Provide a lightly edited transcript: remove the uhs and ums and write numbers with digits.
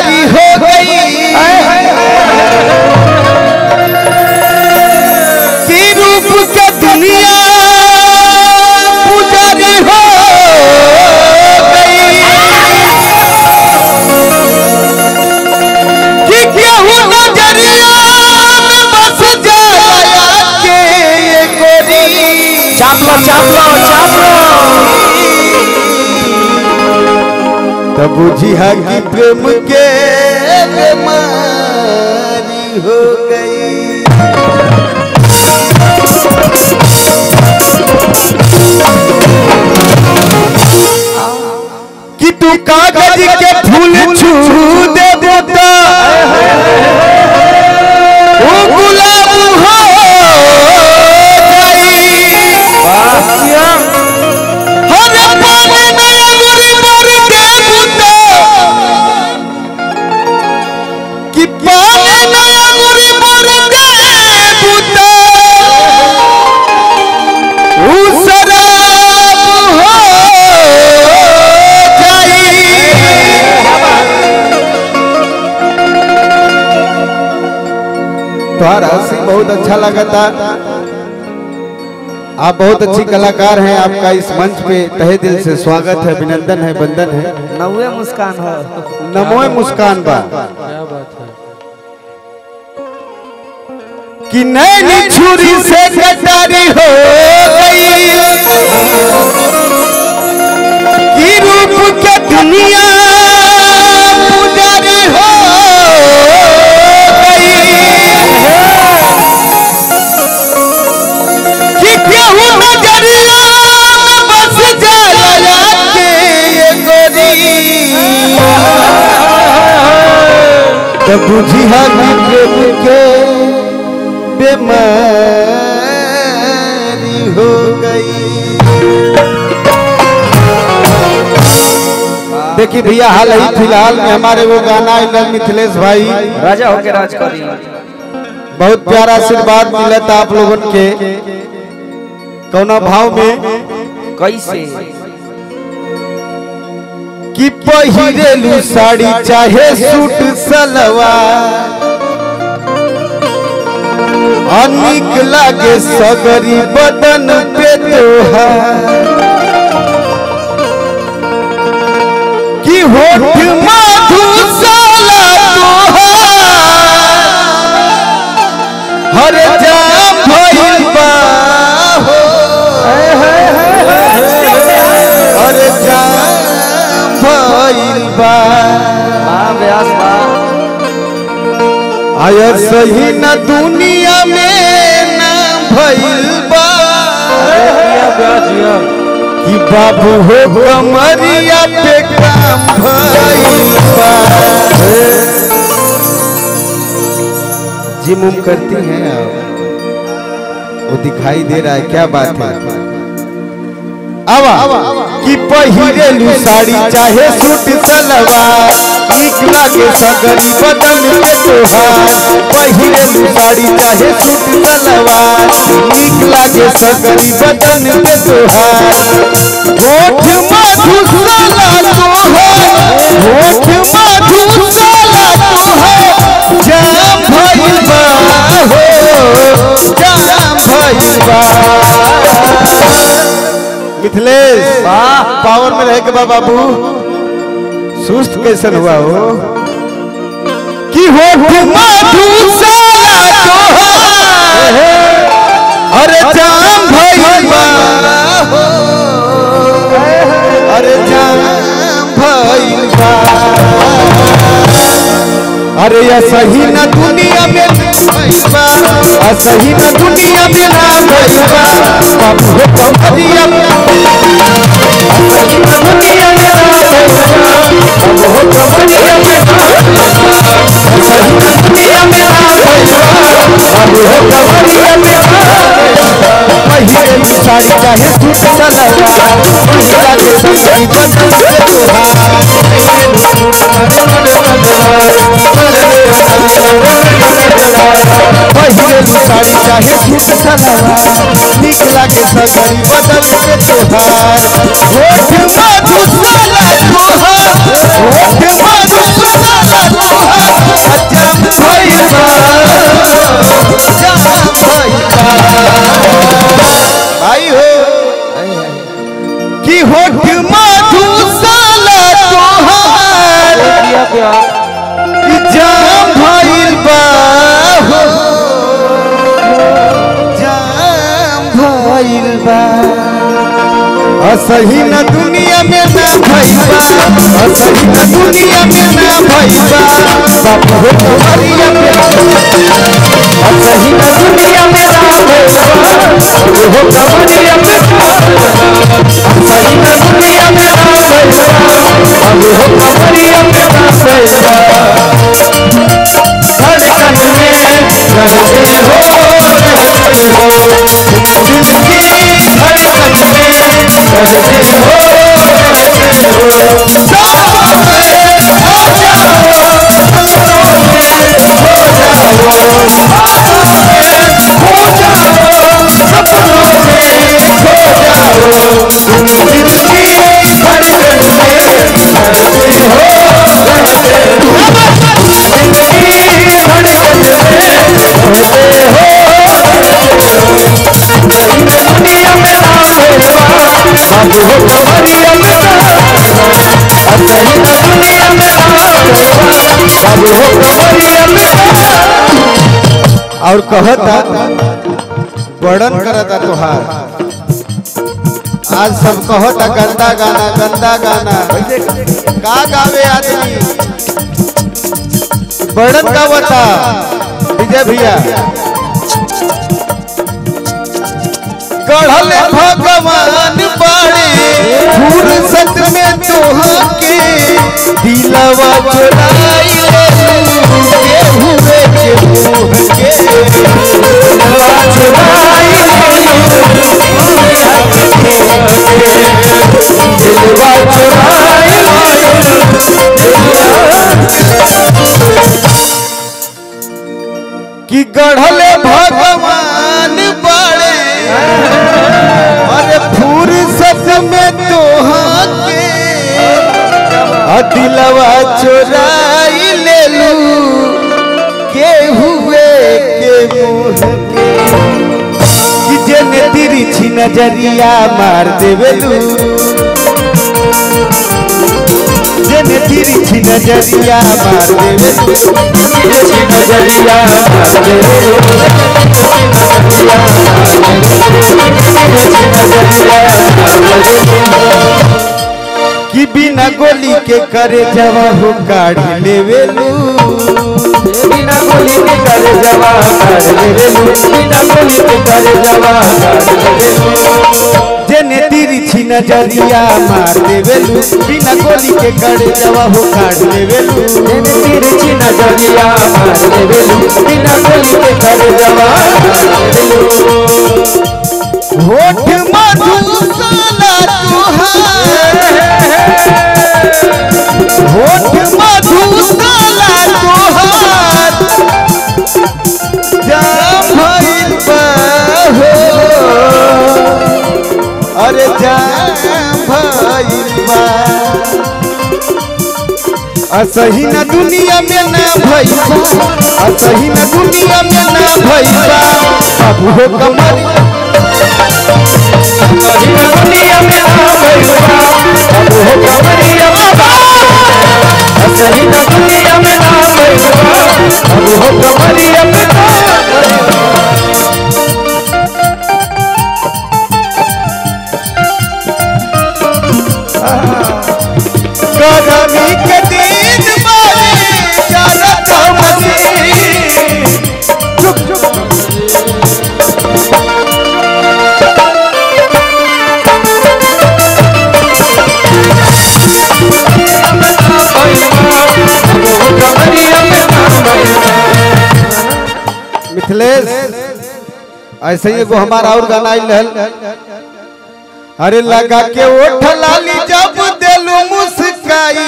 पुजारी हो गई कि रूप के दुनिया पुजारी हो गई कि केहू नजरिया में बस जाया के ये गोरी चापलो तब बुझी है कि प्रेम के बीमारी हो गई। कि तू कागज के फूल छू दे देता वो गुलाब हो गई। हर पानी में अंगूरी भर के बूटा कि पानी में अंगूरी भर के बूटा वो शराब हो गई। तुम्हारा हंसी बहुत अच्छा लगा था। आप बहुत अच्छी कलाकार हैं। आपका इस मंच पे तहे दिल से स्वागत है, अभिनंदन है, वंदन है। नमोए मुस्कान है, नमोए मुस्कान बा। क्या बात है कि नैनी छुरी से कटारी हो गई कि रूप के दुनिया पुजारी हो गई कि केहू नजरिया में बस जाया के ये गोरी तब बुझी है प्रेम के बीमारी हो गई। देखिए भैया, हाल ही फिलहाल में हमारे वो गाना आयल मिथिलेश भाई राजा होके राज करी, बहुत प्यारा आशीर्वाद मिला था आप लोगन के। कौना भाव में कैसे कि पहिरेलू साड़ी चाहे सूट सलवार अनिक लागे सगरी बदन पे तोहार कि होठ मधुशाला तोहार हर जाम भइल बा हो हर जाम भइल बा व्यास बा आया सही न दुनिया में ना भइल बा कि बाबू हो कमरिया पे काम भइल बा। जिम करती हैं आप, वो दिखाई दे रहा है, क्या बात है। आवा कि पहिरेलू साड़ी चाहे सूट सलवार नीक लागे सगरी बदन पे तोहार। पहिरेलू साड़ी चाहे सूट सलवार नीक लागे सगरी बदन पे तोहार। होठ मधुशाला तोहार होठ मधुशाला तोहार जाम भइल बा हो जाम भइल बा। मिथिलेश पावर में रहे के बाबू, सुस्त कैसन हुआ हो कि होठ मधुशाला तोहार अरे जाम भइल बा हो अरे जाम भइल बा। अरे सही न दुनिया में बा सही न दुनिया में ना बा बाबू हो कमरिया में सही न दुनिया में ना बाबू हो कमरिया में सही न दुनिया में ना बाबू हो कमरिया में। पहिरेलू साड़ी चाहे सूट सलवार महिला के संगी बदन पे तोहार। पहिरेलू साड़ी चाहे सूट सलवार नीक लागे सगरी बदन पे तोहार। होठ मधुशाला तोहार होठ मधुशाला असही न दुनिया में ना भईबा असही न दुनिया में ना भईबा बाबू हो कमरिया में असही न दुनिया में ना भईबा बाबू हो कमरिया में असही न दुनिया में ना भईबा बाबू हो कमरिया में ना भईबा धड़कन में रहते हो जिंदगी धड़कन में रहते हो और कहता वर्णन करता तोहार आज सब कहता गंदा गाना का गावे आदमी वर्णन का बता विजय भैया गढ़ल भगवान बाड़े फुर्सत में तोहा के दिलवा चुराई ले के हुए के मुँह के दिलवा चुराई दिलवा चुराई कि गढ़ल भगवान बाड़े अरे फुर्सत में तोहा के दिलवा चुराई ले लू के हुए के मुँह के कि जेने तिरछी नजरिया मार देवेलू जेने तिरछी नजरिया मार देवेलू तिरछी नजरिया मार देवेलू कि बिना गोली के करे जवा हो काढ़ लेवेलू बिना गोली के करे जवा काढ़ लेवेलू बिना गोली के करे जवा काढ़ लेवेलू जेने तिरछी नजरिया मार देवेलू बिना गोली के करे जवा हो काढ़ लेवेलू जेने तिरछी नजरिया मार देवेलू बिना गोली के करे जवा होठ मधुशाला तुहार होठ मधुशाला तुहार जाम भइल बा हो अरे जाम भइल बा असही न दुनिया में ना भइबा असही न दुनिया में ना भइबा बाबू हो कमरिया दुनिया में ना भइबा बाबू हो कमरिया असही न दुनिया में ना भइबा बाबू हो कमरिया में गरमी के दिन बारे जानत मसी चुप चुप मिथिलेश ऐसे ही हमारा और गाना आइल अरे लगा के ओठ लाली जब दिल मुस्काई